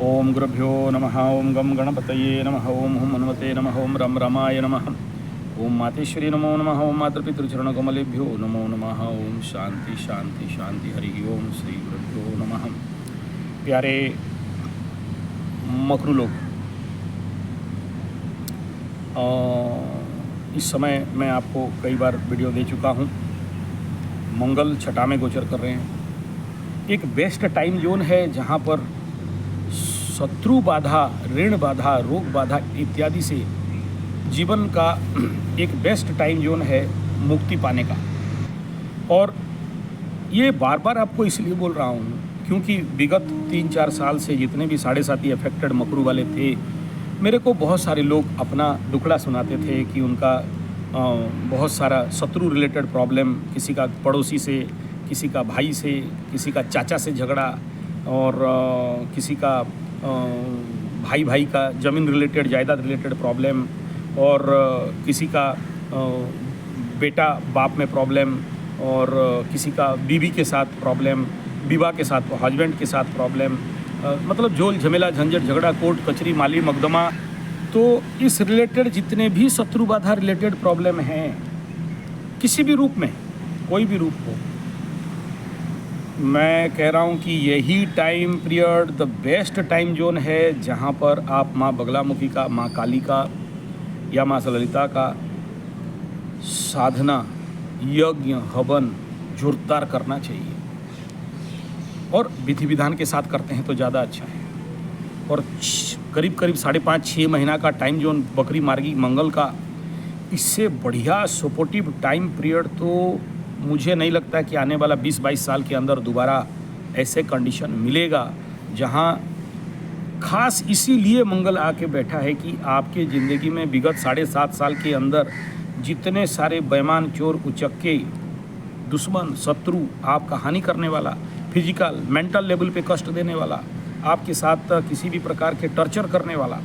ओम गुरुभ्यो नमः। ओम गम गणपतये नमः। ओम हुम हनुमते नमः। ओम रम रमाय नमः। ओम मातेश्वरी नमो नमः। ओम मातृपितृचरणकमलेभ्यो नमो नमः। ओम शांति शांति शांति। हरि ओम श्री गुरुभ्यो नमः। प्यारे मकरू लोग, इस समय मैं आपको कई बार वीडियो दे चुका हूँ। मंगल छठा में गोचर कर रहे हैं। एक बेस्ट टाइम जोन है जहाँ पर शत्रु बाधा, ऋण बाधा, रोग बाधा इत्यादि से जीवन का एक बेस्ट टाइम जोन है मुक्ति पाने का। और ये बार बार आपको इसलिए बोल रहा हूँ क्योंकि विगत 3-4 साल से जितने भी 7.5 अफेक्टेड मकरू वाले थे, मेरे को बहुत सारे लोग अपना दुखड़ा सुनाते थे कि उनका बहुत सारा शत्रु रिलेटेड प्रॉब्लम, किसी का पड़ोसी से, किसी का भाई से, किसी का चाचा से झगड़ा, और किसी का भाई भाई का ज़मीन रिलेटेड, जायदाद रिलेटेड प्रॉब्लम, और किसी का बेटा बाप में प्रॉब्लम, और किसी का बीवी के साथ प्रॉब्लम, विवाह के साथ, हस्बैंड के साथ प्रॉब्लम, मतलब झोल झमेला, झंझट, झगड़ा, कोर्ट कचहरी, माली मकदमा। तो इस रिलेटेड जितने भी शत्रु बाधा रिलेटेड प्रॉब्लम हैं, किसी भी रूप में, कोई भी रूप हो, मैं कह रहा हूँ कि यही time period the best time zone है जहाँ पर आप माँ बगलामुखी का, माँ काली का या माँ ललिता का साधना, यज्ञ, हवन जोरदार करना चाहिए। और विधि विधान के साथ करते हैं तो ज़्यादा अच्छा है। और करीब करीब 5.5-6 महीना का टाइम जोन बकरी मार्गी मंगल का, इससे बढ़िया सपोर्टिव टाइम पीरियड तो मुझे नहीं लगता कि आने वाला 20-22 साल के अंदर दोबारा ऐसे कंडीशन मिलेगा, जहां खास इसीलिए मंगल आके बैठा है कि आपके ज़िंदगी में विगत 7.5 साल के अंदर जितने सारे बेईमान, चोर, उचक्के, दुश्मन, शत्रु, आपका हानि करने वाला, फिजिकल मेंटल लेवल पे कष्ट देने वाला, आपके साथ किसी भी प्रकार के टॉर्चर करने वाला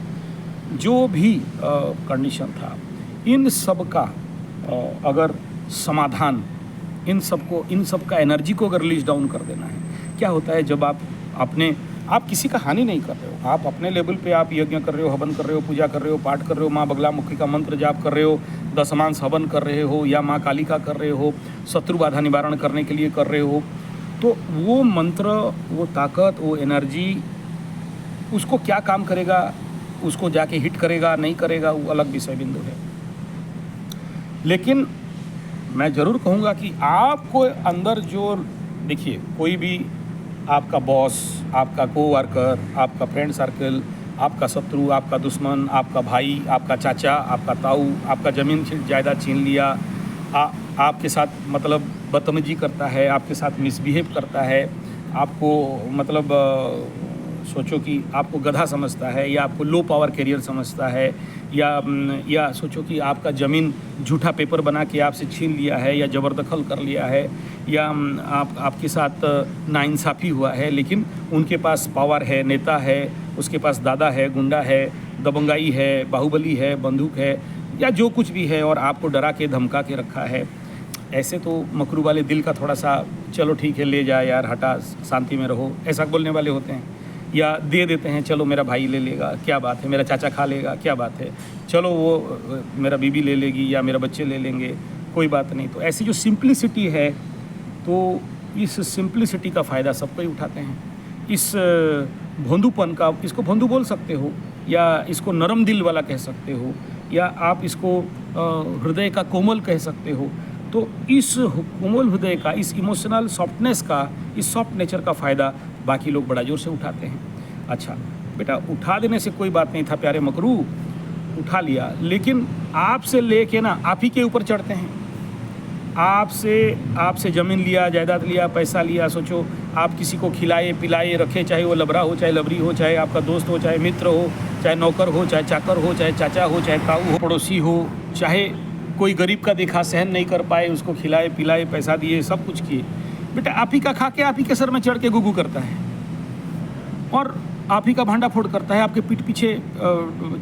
जो भी कंडीशन था, इन सब का अगर समाधान, इन सब का एनर्जी को अगर रिलीज डाउन कर देना है। क्या होता है जब आप किसी का हानि नहीं कर रहे हो, आप अपने लेवल पे आप यज्ञ कर रहे हो, हवन कर रहे हो, पूजा कर रहे हो, पाठ कर रहे हो, माँ बगलामुखी का मंत्र जाप कर रहे हो, दशमांश हवन कर रहे हो, या माँ काली का कर रहे हो, शत्रु बाधा निवारण करने के लिए कर रहे हो, तो वो मंत्र, वो ताकत, वो एनर्जी उसको क्या काम करेगा, उसको जाके हिट करेगा नहीं करेगा, वो अलग विषय बिंदु है। लेकिन मैं ज़रूर कहूँगा कि आपको अंदर जो, देखिए, कोई भी आपका बॉस, आपका कोवर्कर, आपका फ्रेंड सर्कल, आपका शत्रु, आपका दुश्मन, आपका भाई, आपका चाचा, आपका ताऊ, आपका ज़मीन जायदाद छीन लिया, आपके साथ मतलब बदतमीजी करता है, आपके साथ मिसबिहेव करता है, आपको मतलब सोचो कि आपको गधा समझता है, या आपको लो पावर कैरियर समझता है, या सोचो कि आपका ज़मीन झूठा पेपर बना के आपसे छीन लिया है, या ज़बरदखल कर लिया है, या आपके साथ नाइंसाफ़ी हुआ है, लेकिन उनके पास पावर है, नेता है, उसके पास दादा है, गुंडा है, दबंगाई है, बाहुबली है, बंदूक है, या जो कुछ भी है, और आपको डरा के धमका के रखा है। ऐसे तो मकरू वाले दिल का थोड़ा सा, चलो ठीक है, ले जा यार, हटा, शांति में रहो, ऐसा बोलने वाले होते हैं। या दे देते हैं, चलो मेरा भाई ले लेगा, क्या बात है, मेरा चाचा खा लेगा, क्या बात है, चलो वो मेरा बीबी ले लेगी, या मेरा बच्चे ले लेंगे, कोई बात नहीं। तो ऐसी जो सिंप्लिसिटी है, तो इस सिंप्लिसिटी का फ़ायदा सबको ही उठाते हैं। इस भोंदूपन का, इसको भोंदू बोल सकते हो, या इसको नरम दिल वाला कह सकते हो, या आप इसको हृदय का कोमल कह सकते हो। तो इस कोमल हृदय का, इस इमोशनल सॉफ्टनेस का, इस सॉफ्ट नेचर का फ़ायदा बाकी लोग बड़ा जोर से उठाते हैं। अच्छा बेटा, उठा देने से कोई बात नहीं था प्यारे मकरू, उठा लिया, लेकिन आपसे लेके ना आप ही के ऊपर चढ़ते हैं। आपसे ज़मीन लिया, जायदाद लिया, पैसा लिया, सोचो आप किसी को खिलाए पिलाए रखे, चाहे वो लबरा हो, चाहे लबरी हो, चाहे आपका दोस्त हो, चाहे मित्र हो, चाहे नौकर हो, चाहे चाकर हो, चाहे चाचा हो, चाहे ताऊ हो, पड़ोसी हो, चाहे कोई गरीब का देखा सहन नहीं कर पाए, उसको खिलाए पिलाए, पैसा दिए, सब कुछ किए। बेटा आप ही का खा के आप ही के सर में चढ़ के गुगू करता है, और आप ही का भांडा फोड़ करता है, आपके पीठ पीछे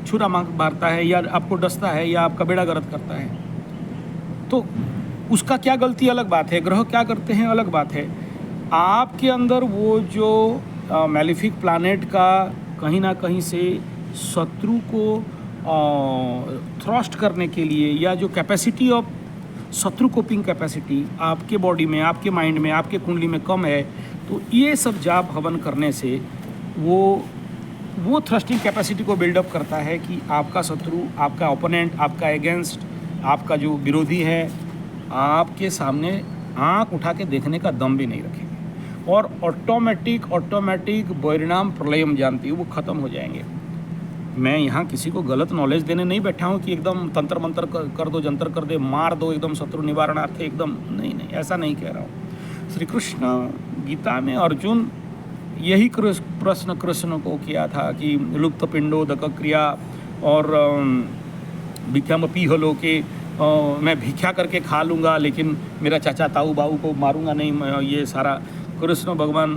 छुरा मारता है, या आपको डसता है, या आपका बेड़ा गर्द करता है। तो उसका क्या गलती अलग बात है, ग्रह क्या करते हैं अलग बात है। आपके अंदर वो जो मैलिफिक प्लानेट का कहीं ना कहीं से शत्रु को थ्रस्ट करने के लिए, या जो कैपेसिटी ऑफ शत्रु कोपिंग कैपेसिटी आपके बॉडी में, आपके माइंड में, आपके कुंडली में कम है, तो ये सब जाप हवन करने से वो थ्रस्टिंग कैपेसिटी को बिल्डअप करता है कि आपका शत्रु, आपका ओपोनेंट, आपका अगेंस्ट, आपका जो विरोधी है, आपके सामने आंख उठा के देखने का दम भी नहीं रखेंगे, और ऑटोमेटिक परिणाम प्रलयम जानती है, वो ख़त्म हो जाएंगे। मैं यहाँ किसी को गलत नॉलेज देने नहीं बैठा हूँ कि एकदम तंत्र मंत्र कर दो, जंतर कर दे, मार दो, एकदम शत्रु निवारणार्थ एकदम, नहीं, ऐसा नहीं कह रहा हूँ। श्री कृष्ण गीता में अर्जुन यही प्रश्न कृष्ण को किया था कि लुप्त पिंडोदक क्रिया और भिक्षामपी हलो के मैं भिक्षा करके खा लूँगा, लेकिन मेरा चाचा ताऊ बाऊ को मारूंगा नहीं। ये सारा कृष्ण भगवान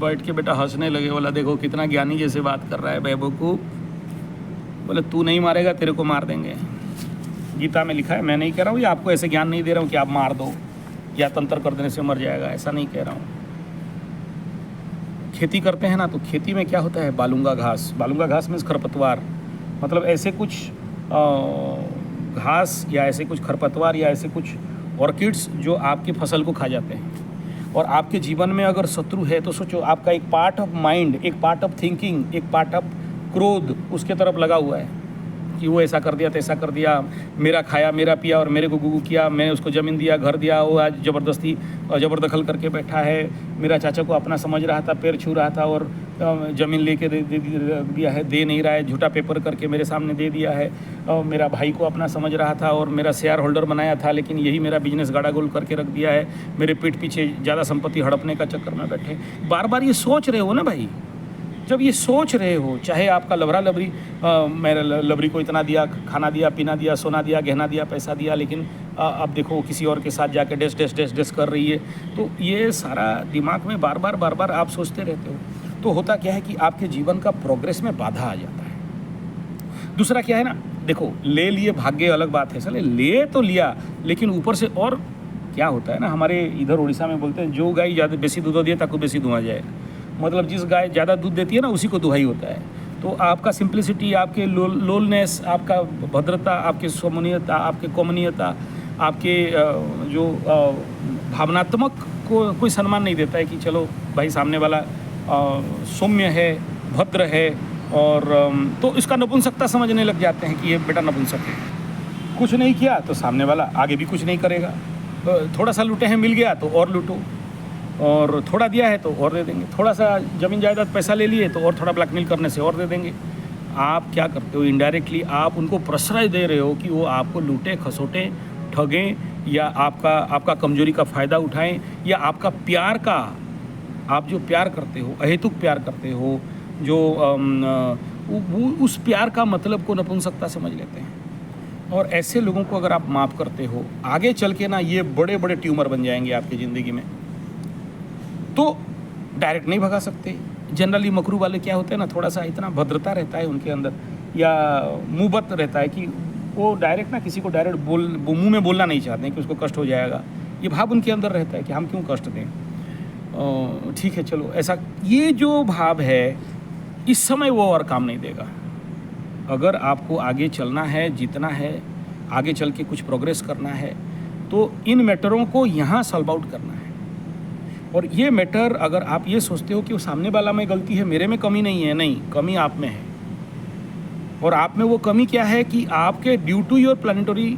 बैठ के बेटा हंसने लगे, बोला देखो कितना ज्ञानी जैसे बात कर रहा है बेवकूफ़, बोले तू नहीं मारेगा तेरे को मार देंगे। गीता में लिखा है, मैं नहीं कह रहा हूँ, ये आपको ऐसे ज्ञान नहीं दे रहा हूँ कि आप मार दो या तंत्र कर देने से मर जाएगा, ऐसा नहीं कह रहा हूँ। खेती करते हैं ना, तो खेती में क्या होता है, बालूंगा घास मीन्स खरपतवार, मतलब ऐसे कुछ घास या ऐसे कुछ खरपतवार या ऐसे कुछ ऑर्किड्स जो आपकी फसल को खा जाते हैं। और आपके जीवन में अगर शत्रु है तो सोचो, आपका एक पार्ट ऑफ माइंड, एक पार्ट ऑफ थिंकिंग, एक पार्ट ऑफ क्रोध उसके तरफ लगा हुआ है कि वो ऐसा कर दिया, तैसा कर दिया, मेरा खाया, मेरा पिया और मेरे को गुगू किया, मैंने उसको ज़मीन दिया, घर दिया, वो आज ज़बरदस्ती ज़बरदखल करके बैठा है, मेरा चाचा को अपना समझ रहा था, पैर छू रहा था और ज़मीन लेके दे दिया है, दे नहीं रहा है, झूठा पेपर करके मेरे सामने दे दिया है, और मेरा भाई को अपना समझ रहा था और मेरा शेयर होल्डर बनाया था, लेकिन यही मेरा बिजनेस गाड़ा गोल करके रख दिया है, मेरे पीठ पीछे ज़्यादा संपत्ति हड़पने का चक्कर में बैठे। बार बार ये सोच रहे हो ना भाई, जब ये सोच रहे हो, चाहे आपका लवरा लवरी मेरे लवरी को इतना दिया, खाना दिया, पीना दिया, सोना दिया, गहना दिया, पैसा दिया, लेकिन अब देखो किसी और के साथ जाके डेस कर रही है, तो ये सारा दिमाग में बार बार आप सोचते रहते हो, तो होता क्या है कि आपके जीवन का प्रोग्रेस में बाधा आ जाता है। दूसरा क्या है ना, देखो ले लिए भाग्य अलग बात है, चले ले तो लिया, लेकिन ऊपर से और क्या होता है ना, हमारे इधर उड़ीसा में बोलते हैं जो गाय ज़्यादा बेसी दूध दिए ताको बेसी धुआं जाए, मतलब जिस गाय ज़्यादा दूध देती है ना उसी को दुहाई होता है। तो आपका सिंप्लिसिटी, आपके लोलनेस, आपका भद्रता, आपके स्वमनीयता, आपके कॉमनीयता, आपके जो भावनात्मक को कोई सम्मान नहीं देता है कि चलो भाई सामने वाला सौम्य है, भद्र है, और तो इसका नपुंसकता समझने लग जाते हैं कि ये बेटा नपुंसक है। कुछ नहीं किया तो सामने वाला आगे भी कुछ नहीं करेगा, थोड़ा सा लूटे हैं मिल गया तो और लूटो, और थोड़ा दिया है तो और दे देंगे, थोड़ा सा ज़मीन जायदाद पैसा ले लिए तो और थोड़ा ब्लैकमेल करने से और दे देंगे। आप क्या करते हो, इनडायरेक्टली आप उनको प्रश्रय दे रहे हो कि वो आपको लूटे, खसोटे, ठगें, या आपका कमजोरी का फ़ायदा उठाएं, या आपका प्यार का, आप जो प्यार करते हो, अहेतुक प्यार करते हो, जो उस प्यार का मतलब को नपुंसकता समझ लेते हैं। और ऐसे लोगों को अगर आप माफ़ करते हो, आगे चल के ना ये बड़े बड़े ट्यूमर बन जाएंगे आपकी ज़िंदगी में। तो डायरेक्ट नहीं भगा सकते। जनरली मकरू वाले क्या होते हैं ना, थोड़ा सा इतना भद्रता रहता है उनके अंदर, या मुँहबत रहता है कि वो डायरेक्ट ना किसी को डायरेक्ट मुंह में बोलना नहीं चाहते हैं कि उसको कष्ट हो जाएगा। ये भाव उनके अंदर रहता है कि हम क्यों कष्ट दें, ठीक है चलो ऐसा। ये जो भाव है इस समय वो और काम नहीं देगा। अगर आपको आगे चलना है, जीतना है, आगे चल के कुछ प्रोग्रेस करना है, तो इन मैटरों को यहाँ सॉल्व आउट करना है। और ये मैटर अगर आप ये सोचते हो कि वो सामने वाला में गलती है, मेरे में कमी नहीं है, नहीं, कमी आप में है। और आप में वो कमी क्या है कि आपके due to your planetary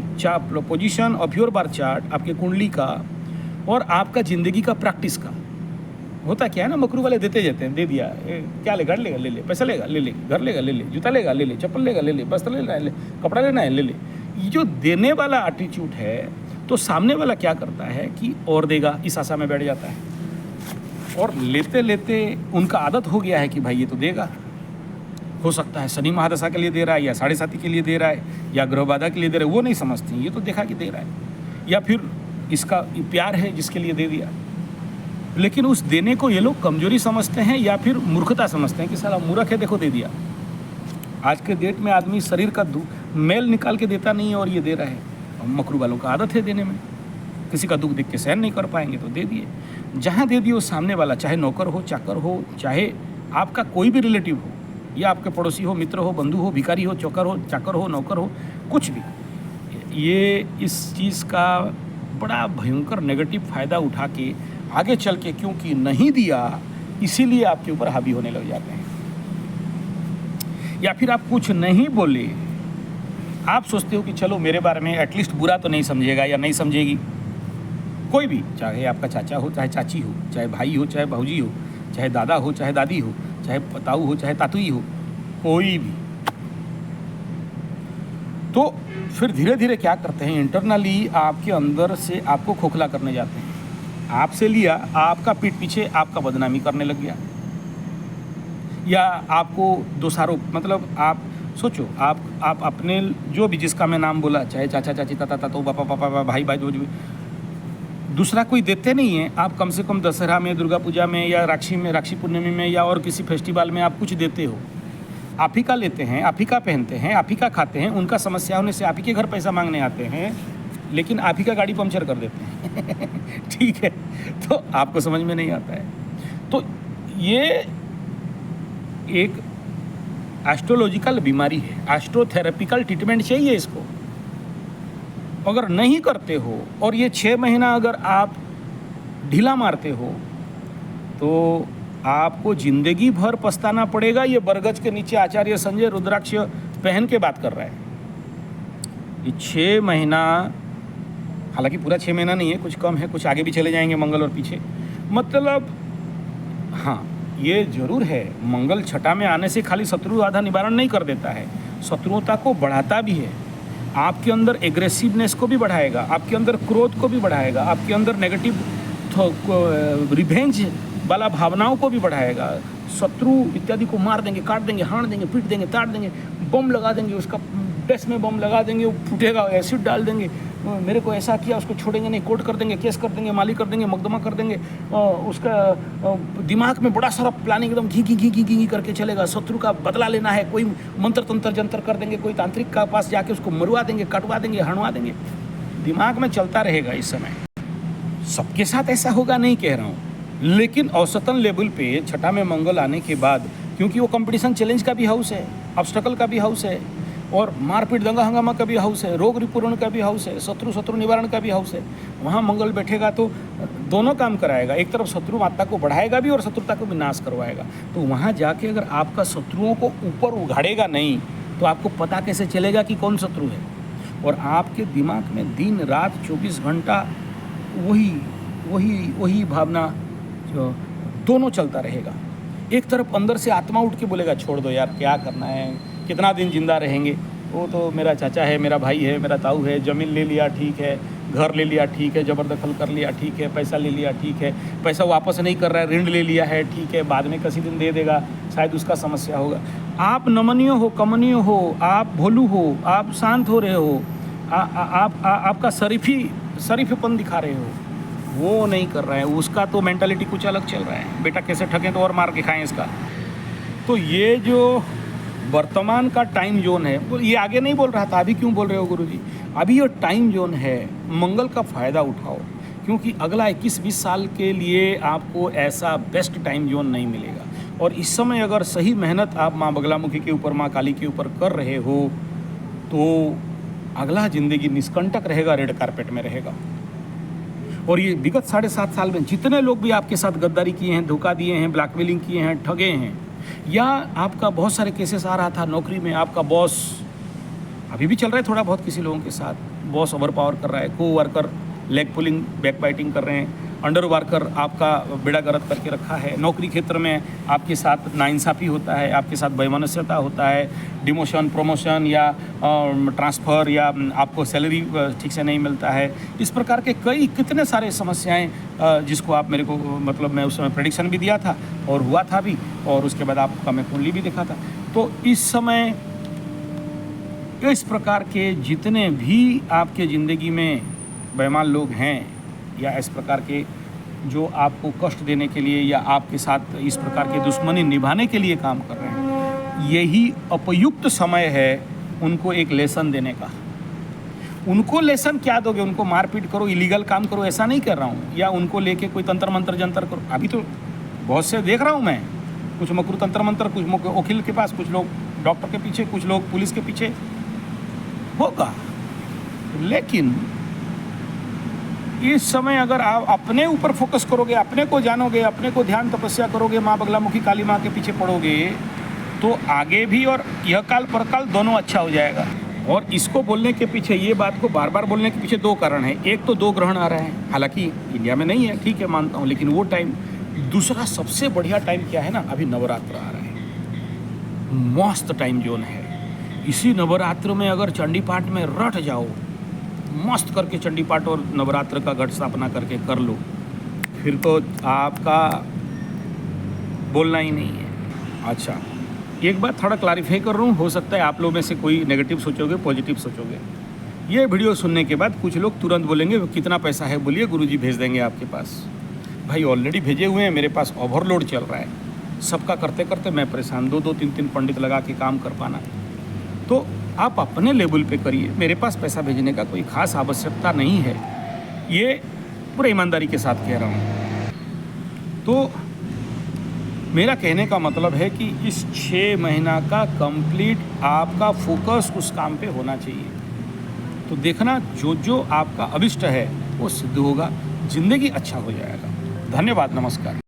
position of your birth chart, आपके कुंडली का और आपका ज़िंदगी का प्रैक्टिस का होता क्या है ना, मकरू वाले देते जाते हैं, दे दिया, क्या ले, घर लेगा ले ले, पैसा लेगा ले ले, घर लेगा ले ले, जूता लेगा ले ले, चप्पल लेगा ले ले, वस्त्र लेना है ले, कपड़ा लेना है ले ले। ये जो देने वाला एटीट्यूड है, तो सामने वाला क्या करता है कि और देगा, इस आशा में बैठ जाता है। और लेते लेते उनका आदत हो गया है कि भाई ये तो देगा। हो सकता है शनि महादशा के लिए दे रहा है, या 7.5 के लिए दे रहा है, या ग्रह बाधा के लिए दे रहा है, वो नहीं समझती, ये तो देखा कि दे रहा है, या फिर इसका प्यार है जिसके लिए दे दिया। लेकिन उस देने को ये लोग कमजोरी समझते हैं या फिर मूर्खता समझते हैं कि साला मूर्ख है, देखो दे दिया। आज के डेट में आदमी शरीर का मैल निकाल के देता नहीं है और ये दे रहा है। मकरू वालों का आदत है देने में, किसी का दुख देख के सहन नहीं कर पाएंगे तो दे दिए। जहाँ दे दिए वो सामने वाला, चाहे नौकर हो, चाकर हो, चाहे आपका कोई भी रिलेटिव हो, या आपके पड़ोसी हो, मित्र हो, बंधु हो, भिखारी हो, चाकर हो, नौकर हो, कुछ भी, ये इस चीज़ का बड़ा भयंकर नेगेटिव फ़ायदा उठा के आगे चल के, क्योंकि नहीं दिया इसीलिए आपके ऊपर हावी होने लग जाते हैं। या फिर आप कुछ नहीं बोले, आप सोचते हो कि चलो मेरे बारे में एटलीस्ट बुरा तो नहीं समझेगा या नहीं समझेगी, कोई भी, चाहे आपका चाचा हो, चाहे चाची हो, चाहे भाई हो, चाहे भाऊजी हो, चाहे दादा हो, चाहे दादी हो, चाहे ताऊ हो, चाहे तातुई हो, कोई भी। तो फिर धीरे धीरे क्या करते हैं, इंटरनली आपके अंदर से आपको खोखला करने जाते हैं। आपसे लिया, आपका पीठ पीछे आपका बदनामी करने लग गया, या आपको दोषारोप, मतलब आप सोचो, आप अपने जो भी, जिसका मैं नाम बोला, चाहे चाचा चाची, ताता तातो, पापा पापा, भाई भाई, जो भी, दूसरा कोई देते नहीं है। आप कम से कम दशहरा में, दुर्गा पूजा में, या राखी पूर्णिमा में, या और किसी फेस्टिवल में आप कुछ देते हो, आप ही का लेते हैं, आप ही का पहनते हैं, आप ही का खाते हैं। उनका समस्या होने से आप ही के घर पैसा मांगने आते हैं, लेकिन आप ही का गाड़ी पंचर कर देते हैं ठीक है, तो आपको समझ में नहीं आता है। तो ये एक एस्ट्रोलॉजिकल बीमारी है, एस्ट्रोथेरेपिकल ट्रीटमेंट चाहिए इसको। अगर नहीं करते हो और ये 6 महीना अगर आप ढीला मारते हो तो आपको ज़िंदगी भर पछताना पड़ेगा। ये बरगद के नीचे आचार्य संजय रुद्राक्ष पहन के बात कर रहा है। ये 6 महीना, हालांकि पूरा 6 महीना नहीं है, कुछ कम है, कुछ आगे भी चले जाएंगे मंगल और पीछे, मतलब हाँ, ये जरूर है, मंगल छठा में आने से खाली शत्रु बाधा निवारण नहीं कर देता है, शत्रुता को बढ़ाता भी है। आपके अंदर एग्रेसिवनेस को भी बढ़ाएगा, आपके अंदर क्रोध को भी बढ़ाएगा, आपके अंदर नेगेटिव रिवेंज वाला भावनाओं को भी बढ़ाएगा। शत्रु इत्यादि को मार देंगे, काट देंगे, हाड़ देंगे, पीट देंगे, ताड़ देंगे, बम लगा देंगे, उसका डेस्क में बम लगा देंगे, वो फूटेगा, एसिड डाल देंगे, मेरे को ऐसा किया, उसको छोड़ेंगे नहीं, कोर्ट कर देंगे, केस कर देंगे, माली कर देंगे, मुकदमा कर देंगे। उसका दिमाग में बड़ा सारा प्लानिंग एकदम घी करके चलेगा। शत्रु का बदला लेना है, कोई मंत्र तंत्र जंतर कर देंगे, कोई तांत्रिक का पास जाके उसको मरवा देंगे, कटवा देंगे, हड़वा देंगे। दिमाग में चलता रहेगा इस समय। सबके साथ ऐसा होगा नहीं कह रहा हूँ, लेकिन औसतन लेवल पे छठा में मंगल आने के बाद, क्योंकि वो कंपटीशन चैलेंज का भी हाउस है, ऑब्स्टेकल का भी हाउस है, और मारपीट दंगा हंगामा का भी हाउस है, रोग रिपूरण का भी हाउस है, शत्रु निवारण का भी हाउस है। वहाँ मंगल बैठेगा तो दोनों काम कराएगा, एक तरफ शत्रु मात्रा को बढ़ाएगा भी और शत्रुता को भी नाश करवाएगा। तो वहाँ जाके अगर आपका शत्रुओं को ऊपर उघाड़ेगा नहीं तो आपको पता कैसे चलेगा कि कौन शत्रु है। और आपके दिमाग में दिन रात 24 घंटा वही भावना दोनों चलता रहेगा। एक तरफ अंदर से आत्मा उठ के बोलेगा छोड़ दो यार, क्या करना है, कितना दिन जिंदा रहेंगे, वो तो मेरा चाचा है, मेरा भाई है, मेरा ताऊ है, ज़मीन ले लिया ठीक है, घर ले लिया ठीक है, ज़बरदखल कर लिया ठीक है, पैसा ले लिया ठीक है, पैसा वापस नहीं कर रहा है, ऋण ले लिया है ठीक है, बाद में किसी दिन दे देगा, शायद उसका समस्या होगा। आप नमनीय हो, कमनीय हो, आप भोलू हो, आप शांत हो रहे हो, आपका शरीफपन दिखा रहे हो, वो नहीं कर रहा है, उसका तो मेंटालिटी कुछ अलग चल रहा है, बेटा कैसे ठगें तो और मार के खाएं इसका। तो ये जो वर्तमान का टाइम जोन है, ये आगे नहीं बोल रहा था, अभी क्यों बोल रहे हो गुरुजी? अभी ये टाइम जोन है, मंगल का फ़ायदा उठाओ, क्योंकि अगला 21-20 साल के लिए आपको ऐसा बेस्ट टाइम जोन नहीं मिलेगा। और इस समय अगर सही मेहनत आप माँ बगलामुखी के ऊपर, माँ काली के ऊपर कर रहे हो तो अगला ज़िंदगी निष्कंटक रहेगा, रेड कारपेट में रहेगा। और ये विगत 7.5 साल में जितने लोग भी आपके साथ गद्दारी किए हैं, धोखा दिए हैं, ब्लैकमेलिंग किए हैं, ठगे हैं, या आपका बहुत सारे केसेस आ रहा था नौकरी में, आपका बॉस, अभी भी चल रहा है थोड़ा बहुत किसी लोगों के साथ, बॉस ओवर पावर कर रहा है, को worker leg pulling back biting कर रहे हैं, अंडर वर्कर आपका बेड़ा गर्क करके रखा है, नौकरी क्षेत्र में आपके साथ नाइंसाफ़ी होता है, आपके साथ वैमनस्यता होता है, डिमोशन, प्रमोशन या ट्रांसफ़र, या आपको सैलरी ठीक से नहीं मिलता है। इस प्रकार के कितने सारे समस्याएं जिसको आप मेरे को, मतलब मैं उस समय प्रेडिक्शन भी दिया था और हुआ था भी, और उसके बाद आपका मैं कुंडली भी देखा था। तो इस समय इस प्रकार के जितने भी आपके ज़िंदगी में बेईमान लोग हैं, या इस प्रकार के जो आपको कष्ट देने के लिए या आपके साथ इस प्रकार की दुश्मनी निभाने के लिए काम कर रहे हैं, यही उपयुक्त समय है उनको एक लेसन देने का। उनको लेसन क्या दोगे? उनको मारपीट करो, इलीगल काम करो, ऐसा नहीं कर रहा हूँ, या उनको लेके कोई तंत्र मंत्र जंतर करो। अभी तो बहुत से देख रहा हूँ मैं, कुछ मकरू तंत्र मंत्र, कुछ वकील के पास, कुछ लोग डॉक्टर के पीछे, कुछ लोग पुलिस के पीछे, होगा। लेकिन इस समय अगर आप अपने ऊपर फोकस करोगे, अपने को जानोगे, अपने को ध्यान तपस्या करोगे, माँ बगलामुखी काली माँ के पीछे पड़ोगे, तो आगे भी और यह काल परकाल दोनों अच्छा हो जाएगा। और इसको बोलने के पीछे, ये बात को बार बार बोलने के पीछे दो कारण हैं। एक तो 2 ग्रहण आ रहे हैं, हालांकि इंडिया में नहीं है, ठीक है मानता हूँ, लेकिन वो टाइम। दूसरा सबसे बढ़िया टाइम क्या है ना, अभी नवरात्र आ रहा है, मस्त टाइम जोन है। इसी नवरात्र में अगर चंडी पाठ में रट जाओ, मस्त करके चंडी पाठ और नवरात्र का घट स्थापना करके कर लो, फिर तो आपका बोलना ही नहीं है। अच्छा, एक बात थोड़ा क्लैरिफाई कर रहा हूँ, हो सकता है आप लोगों में से कोई नेगेटिव सोचोगे, पॉजिटिव सोचोगे। ये वीडियो सुनने के बाद कुछ लोग तुरंत बोलेंगे कितना पैसा है, बोलिए गुरुजी भेज देंगे आपके पास। भाई ऑलरेडी भेजे हुए हैं, मेरे पास ओवरलोड चल रहा है, सबका करते करते मैं परेशान, 2-2 3-3 पंडित लगा के काम कर पाना। तो आप अपने लेवल पे करिए, मेरे पास पैसा भेजने का कोई खास आवश्यकता नहीं है, ये पूरे ईमानदारी के साथ कह रहा हूँ। तो मेरा कहने का मतलब है कि इस 6 महीना का कंप्लीट आपका फोकस उस काम पे होना चाहिए। तो देखना जो जो आपका अभिष्ट है वो सिद्ध होगा, ज़िंदगी अच्छा हो जाएगा। धन्यवाद, नमस्कार।